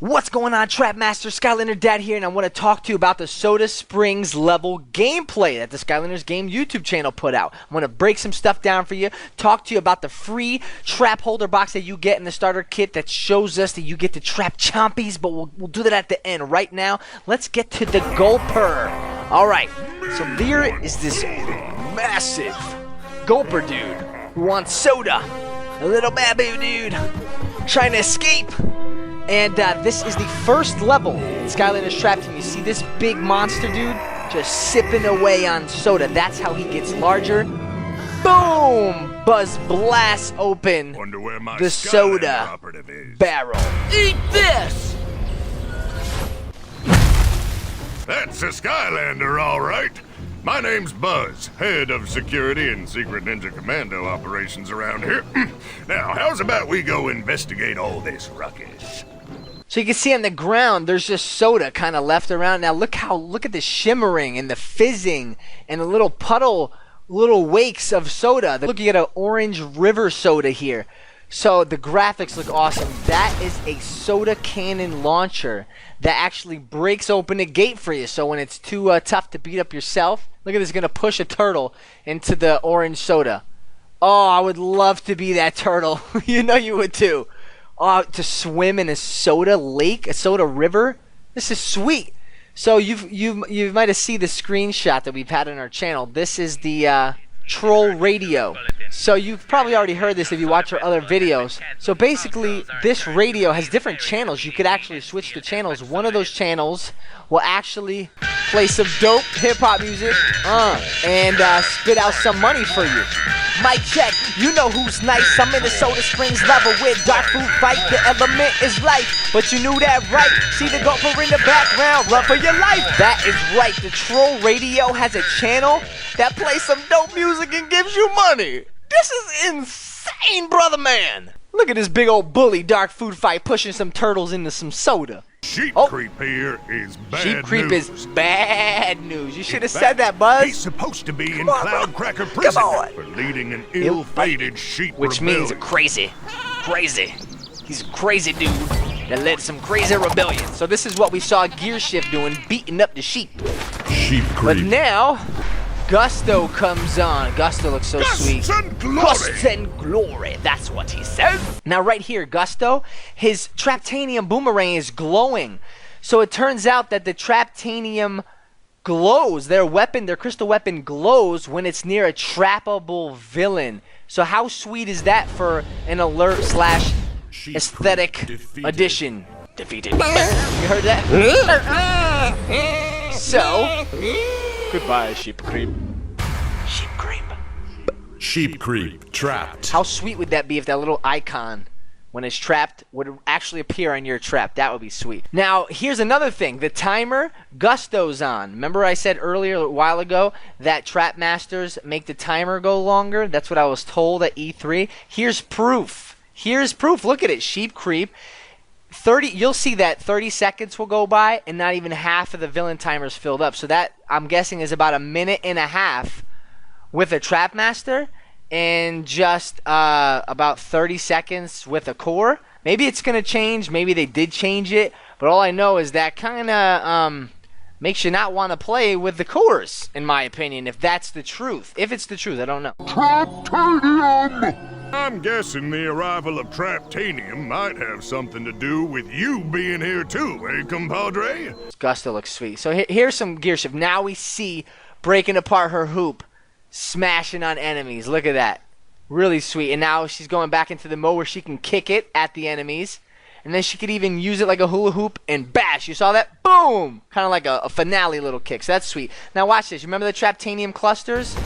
What's going on, Trap Master? Skylander Dad here, and I want to talk to you about the Soda Springs level gameplay that the Skylanders Game YouTube channel put out. I'm going to break some stuff down for you, talk to you about the free trap holder box that you get in the starter kit that shows us that you get to trap Chompies, but we'll do that at the end. Right now, let's get to the Gulper. Alright, so there is this massive Gulper dude who wants soda. A little babu dude trying to escape. And this is the first level in Skylanders Trap Team. You see this big monster dude just sipping away on soda. That's how he gets larger. Boom! Buzz blasts open the soda barrel. Eat this! That's a Skylander, all right. My name's Buzz, head of security and secret ninja commando operations around here. Now, how's about we go investigate all this ruckus? So you can see on the ground, there's just soda kind of left around. Now look at the shimmering and the fizzing and the little puddle, little wakes of soda. Looking at an orange river soda here. So the graphics look awesome. That is a soda cannon launcher that actually breaks open a gate for you. So when it's too tough to beat up yourself, look at this, gonna push a turtle into the orange soda. Oh, I would love to be that turtle. You know you would too. Oh, to swim in a soda lake, a soda river. This is sweet. So you might have seen the screenshot that we've had on our channel. This is the troll radio. So you've probably already heard this if you watch our other videos. So basically, this radio has different channels. You could actually switch the channels. One of those channels will actually play some dope hip-hop music and spit out some money for you. Mic check, you know who's nice. I'm in the Soda Springs level with Dark Food Fight. The element is life, but you knew that right. See the Gulper in the background, run for your life. That is right, the troll radio has a channel that plays some dope music and gives you money. This is insane, brother man. Look at this big old bully Dark Food Fight pushing some turtles into some soda. Sheep creep here is bad Sheep creep news. is bad news. You should have said that, Buzz. He's supposed to be in Cloudcracker prison for leading an ill-fated sheep which rebellion. means crazy. He's a crazy dude that led some crazy rebellion. So this is what we saw Gearshift doing, beating up the sheep. Sheep creep. But now, Gusto comes on. Gusto looks so sweet. Gust and glory, that's what he says. Now right here, Gusto, his Traptanium boomerang is glowing. So it turns out that the Traptanium glows. Their crystal weapon glows when it's near a trappable villain. So how sweet is that for an alert slash aesthetic addition? Defeated. You heard that? So, goodbye, sheep creep. Sheep creep. Sheep creep. Trapped. How sweet would that be if that little icon, when it's trapped, would actually appear on your trap? That would be sweet. Now, here's another thing. The timer, Gusto's on. Remember I said earlier, a while ago, that Trap Masters make the timer go longer? That's what I was told at E3. Here's proof. Here's proof. Look at it. Sheep creep. You'll see that 30 seconds will go by and not even half of the villain timer's filled up. So that, I'm guessing, is about a minute and a half with a Trap Master and just about 30 seconds with a core. Maybe it's going to change. Maybe they did change it. But all I know is that kind of makes you not want to play with the cores, in my opinion, if that's the truth. If it's the truth, I don't know. Traptanium! I'm guessing the arrival of Traptanium might have something to do with you being here too, eh, compadre? Gusto looks sweet. So here's some Gearshift. Now we see breaking apart her hoop, smashing on enemies. Look at that. Really sweet. And now she's going back into the mode where she can kick it at the enemies. And then she could even use it like a hula hoop and bash. You saw that? Boom! Kind of like a finale little kick. So that's sweet. Now watch this. You remember the Traptanium clusters?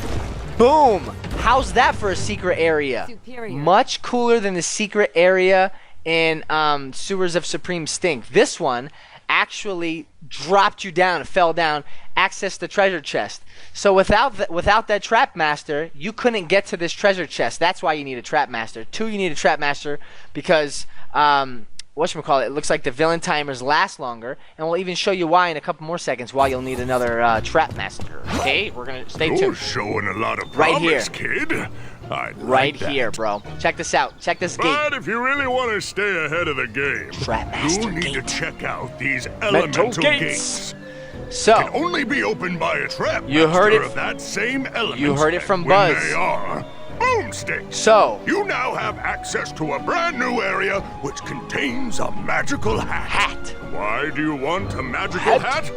Boom! How's that for a secret area? Superior. Much cooler than the secret area in Sewers of Supreme Stink. This one actually dropped you down, fell down, accessed the treasure chest. So without that Trap Master, you couldn't get to this treasure chest. That's why you need a Trap Master. 2, you need a Trap Master because whatchamacallit, it looks like the villain timers last longer, and we'll even show you why in a couple more seconds why you'll need another Trap Master. Okay, we're gonna stay tuned. You're showing a lot of promise, Right here. kid. I'd Right like that. here, bro. Check this out. Check this gate. But if you really want to stay ahead of the game, Trap Master you need gate. to check out these elemental gates. So, Can only be opened by a trap You heard master it- of that same element. you heard it from and Buzz. When they are boomsticks. so You now have access to a brand new area which contains a magical hat. Why do you want a magical hat?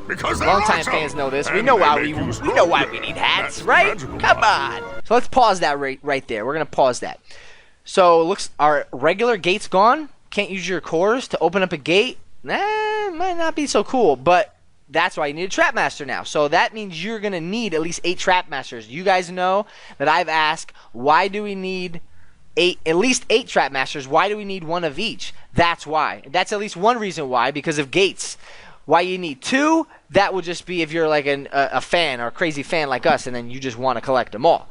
Because there Long-time are some, fans know this. We and know they why make you we know why we stronger. need hats, That's the right? magical Come part. on. So let's pause that right there. We're gonna pause that. So looks our regular gate's gone. Can't use your cores to open up a gate. Nah, might not be so cool, but that's why you need a Trap Master now. So that means you're gonna need at least 8 Trap Masters. You guys know that I've asked, why do we need at least 8 Trap Masters? Why do we need one of each? That's why. That's at least one reason why, because of gates. Why you need 2, that would just be if you're like a fan or a crazy fan like us, and then you just want to collect them all.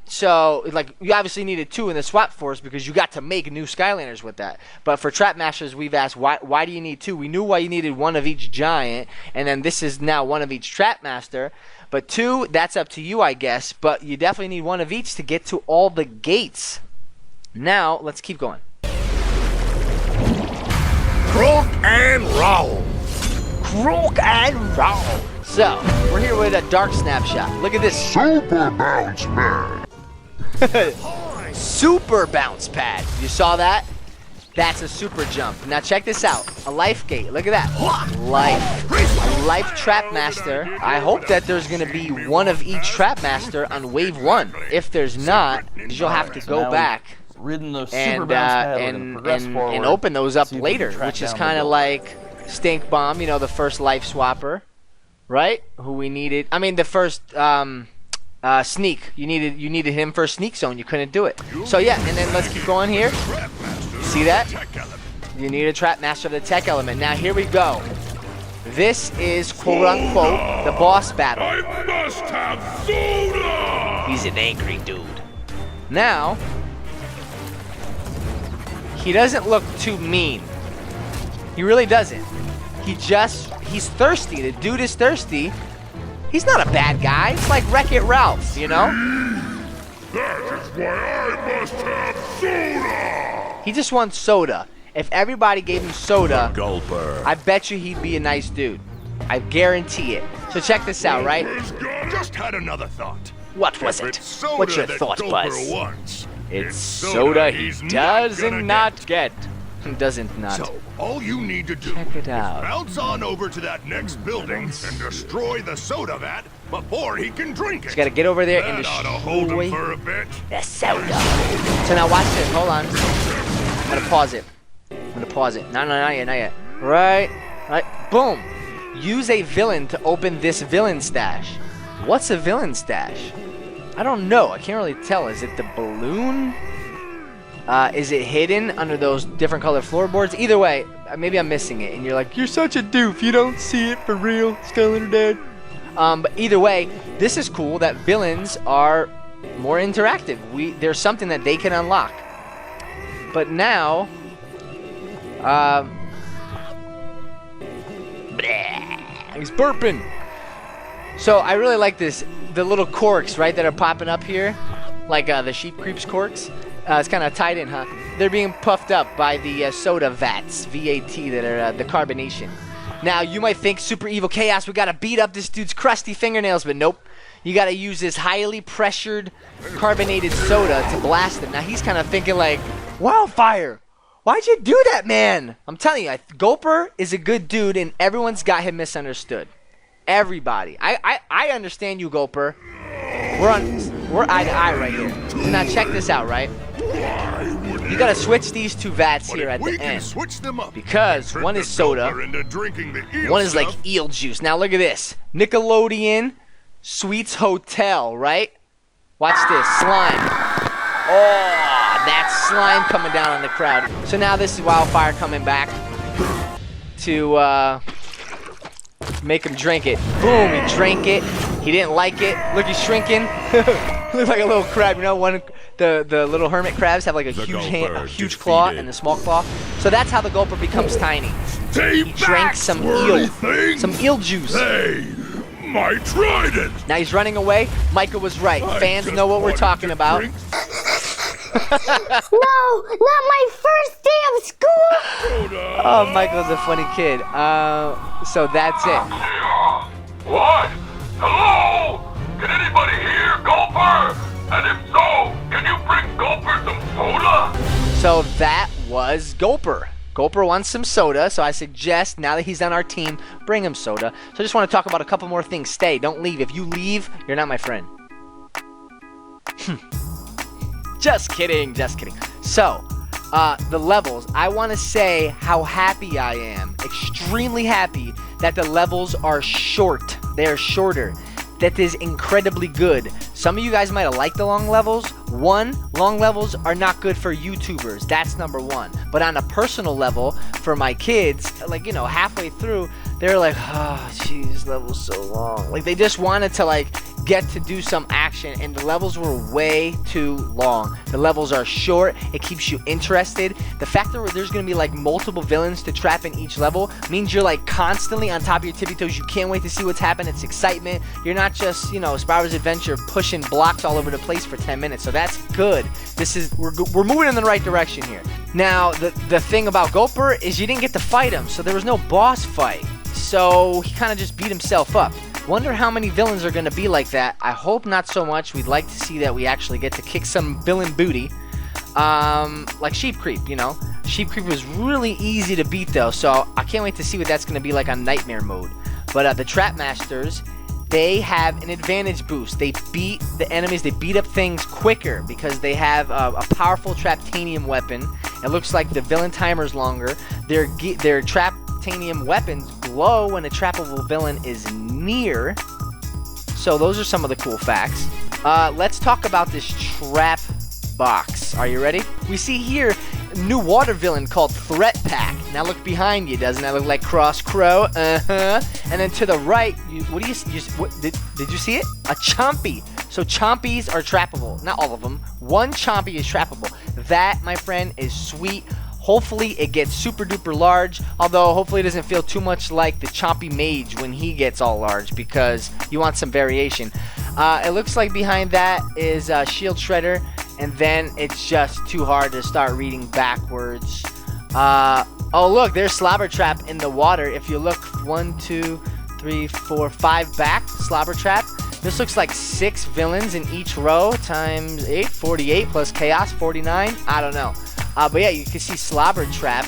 So, like, you obviously needed 2 in the Swap Force because you got to make new Skylanders with that. But for Trap Masters, we've asked, why do you need 2? We knew why you needed 1 of each giant, and then this is now 1 of each Trap Master. But 2, that's up to you, I guess. But you definitely need 1 of each to get to all the gates. Now, let's keep going. Croak and roll. Croak and roll. So, we're here with a Dark Snapshot. Look at this. Super bounce pad. Super bounce pad. You saw that? That's a super jump. Now check this out. A life gate. Look at that. Life. A life Trap Master. I hope that there's going to be 1 of each Trap Master on wave 1. If there's not, you'll have to go back Ridden those super and bounce pad, we're gonna progress forward, and open those up see if we can later, track which is down the kind of Gulper. like Stink Bomb, you know, the first life swapper, right? Who we needed. I mean, the first sneak. You needed him for a sneak zone. You couldn't do it. So yeah, and then let's keep going here. See that? You need a Trap Master of the Tech Element. Now here we go. This is quote unquote the boss battle. I must have soda. He's an angry dude. Now, he doesn't look too mean. He really doesn't. He's thirsty. The dude is thirsty. He's not a bad guy. It's like Wreck-It Ralph, you know? That is why I must have soda. He just wants soda. If everybody gave him soda, Gulper. I bet you he'd be a nice dude. I guarantee it. So check this out, right? Just had another thought. What was If it? it's soda What's your that thought, Gulper Buzz? wants, It's soda he he's does gonna not get. Doesn't not. So, all you need to do Check it is out. bounce on over to that next building and destroy the soda vat before he can drink it. Just gotta get over there and That ought to hold him destroy for a bit. the soda. So now watch this. Hold on. I'm gonna pause it. No, not yet. Right. Boom. Use a villain to open this villain stash. What's a villain stash? I don't know. I can't really tell. Is it the balloon? Is it hidden under those different colored floorboards? Either way, maybe I'm missing it, and you're like, you're such a doof. You don't see it for real, Skylander Dad. But either way, this is cool that villains are more interactive. There's something that they can unlock. But now, he's burping. So I really like this, the little corks, right, that are popping up here, like the sheep creeps corks. It's kind of tied in, huh? They're being puffed up by the soda vats, VAT, that are the carbonation. Now, you might think, Super Evil Chaos, we gotta beat up this dude's crusty fingernails, but nope. You gotta use this highly pressured carbonated soda to blast him. Now, he's kind of thinking like, Wildfire, why'd you do that, man? I'm telling you, Gulper is a good dude, and everyone's got him misunderstood. Everybody. I understand you, Gulper. We're eye to eye right here. So now check this out, right? You gotta switch these 2 vats here at the end. Switch them up Because one is soda, one is like eel juice. Now look at this. Nickelodeon Sweets Hotel, right? Watch this. Slime. Oh, that slime coming down on the crowd. So now this is Wildfire coming back to make him drink it. Boom, he drank it. He didn't like it. Look, he's shrinking. Looks like a little crab. You know, the little hermit crabs have like a huge hand, a huge claw, and a small claw. So that's how the Gulper becomes tiny. He drank some eel juice. Hey, my trident. Now he's running away. Micah was right. Fans know what we're talking about. No, not my first day of school. Oh, Michael's a funny kid. So that's it. What? Hello? Can anybody hear Gulper? And if so, can you bring Gulper some soda? So that was Gulper. Gulper wants some soda, so I suggest now that he's on our team, bring him soda. So I just want to talk about a couple more things. Stay, don't leave. If you leave, you're not my friend. Just kidding, just kidding. So, the levels. I want to say how happy I am, extremely happy that the levels are short. They are shorter. That is incredibly good. Some of you guys might have liked the long levels. One, long levels are not good for YouTubers. That's number one. But on a personal level, for my kids, like, you know, halfway through, they're like, oh, geez, this level's so long. Like, they just wanted to, like, get to do some action, and the levels were way too long. The levels are short. It keeps you interested. The fact that there's going to be, like, multiple villains to trap in each level means you're, like, constantly on top of your tippy toes. You can't wait to see what's happening. It's excitement. You're not just, you know, Spyro's Adventure pushing blocks all over the place for 10 minutes. So that's good. We're moving in the right direction here. Now, the thing about Gulper is you didn't get to fight him, so there was no boss fight. So he kind of just beat himself up. Wonder how many villains are going to be like that. I hope not so much. We'd like to see that we actually get to kick some villain booty. Like Sheep Creep, you know. Sheep Creep was really easy to beat, though, so I can't wait to see what that's going to be like on Nightmare mode. But the Trap Masters, they have an advantage boost. They beat the enemies, they beat up things quicker because they have a powerful Traptanium weapon. It looks like the villain timer's longer. Their Traptanium weapons glow when a trappable villain is near. So those are some of the cool facts. Let's talk about this trap box. Are you ready? We see here a new water villain called Threatpack. Now look behind you. Doesn't that look like Cross Crow? And then to the right, did you see it? A Chompy. So Chompies are trappable. Not all of them. One Chompy is trappable. That, my friend, is sweet. Hopefully it gets super duper large, although hopefully it doesn't feel too much like the Chompy Mage when he gets all large, because you want some variation. It looks like behind that is Shield Shredder, and then it's just too hard to start reading backwards. Oh look, there's Slobber Trap in the water. If you look 1, 2, 3, 4, 5 back, Slobber Trap. This looks like 6 villains in each row times 8, 48 plus Chaos, 49. I don't know. But yeah, you can see Slobber Trap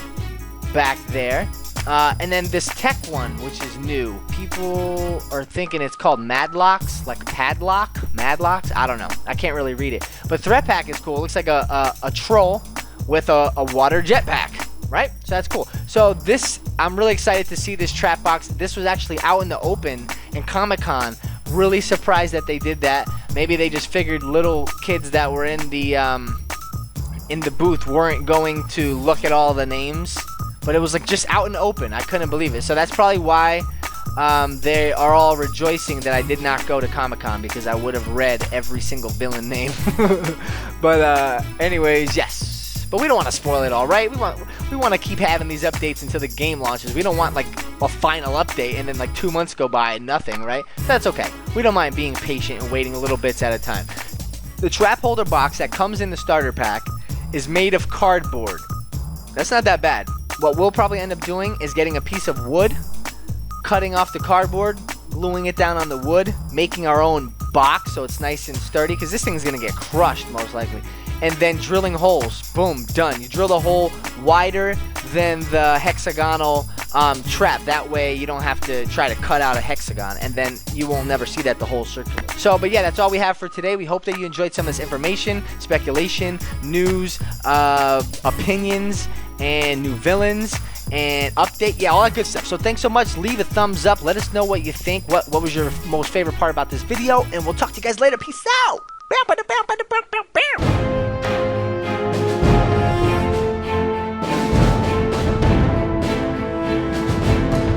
back there. And then this tech one, which is new. People are thinking it's called Madlocks, like padlock, Madlocks. I don't know. I can't really read it. But Threatpack is cool. It looks like a troll with a water jetpack, right? So that's cool. So this, I'm really excited to see this trap box. This was actually out in the open in Comic-Con. Really surprised that they did that. Maybe they just figured little kids that were in the booth weren't going to look at all the names, but it was like just out in the open. I couldn't believe it. So that's probably why they are all rejoicing that I did not go to Comic-Con, because I would have read every single villain name. But anyways, yes. But we don't want to spoil it all, right? We want to keep having these updates until the game launches. We don't want like a final update and then like 2 months go by and nothing, right? That's okay. We don't mind being patient and waiting little bits at a time. The Trap Holder box that comes in the starter pack is made of cardboard. That's not that bad. What we'll probably end up doing is getting a piece of wood, cutting off the cardboard, gluing it down on the wood, making our own box so it's nice and sturdy, because this thing's going to get crushed most likely. And then drilling holes. Boom, done. You drill the hole wider than the hexagonal trap. That way you don't have to try to cut out a hexagon, and then you will never see that the whole circular. So, but yeah, that's all we have for today. We hope that you enjoyed some of this information, speculation, news, opinions, and new villains, and update. Yeah, all that good stuff. So thanks so much. Leave a thumbs up. Let us know what you think. What was your most favorite part about this video, and we'll talk to you guys later. Peace out.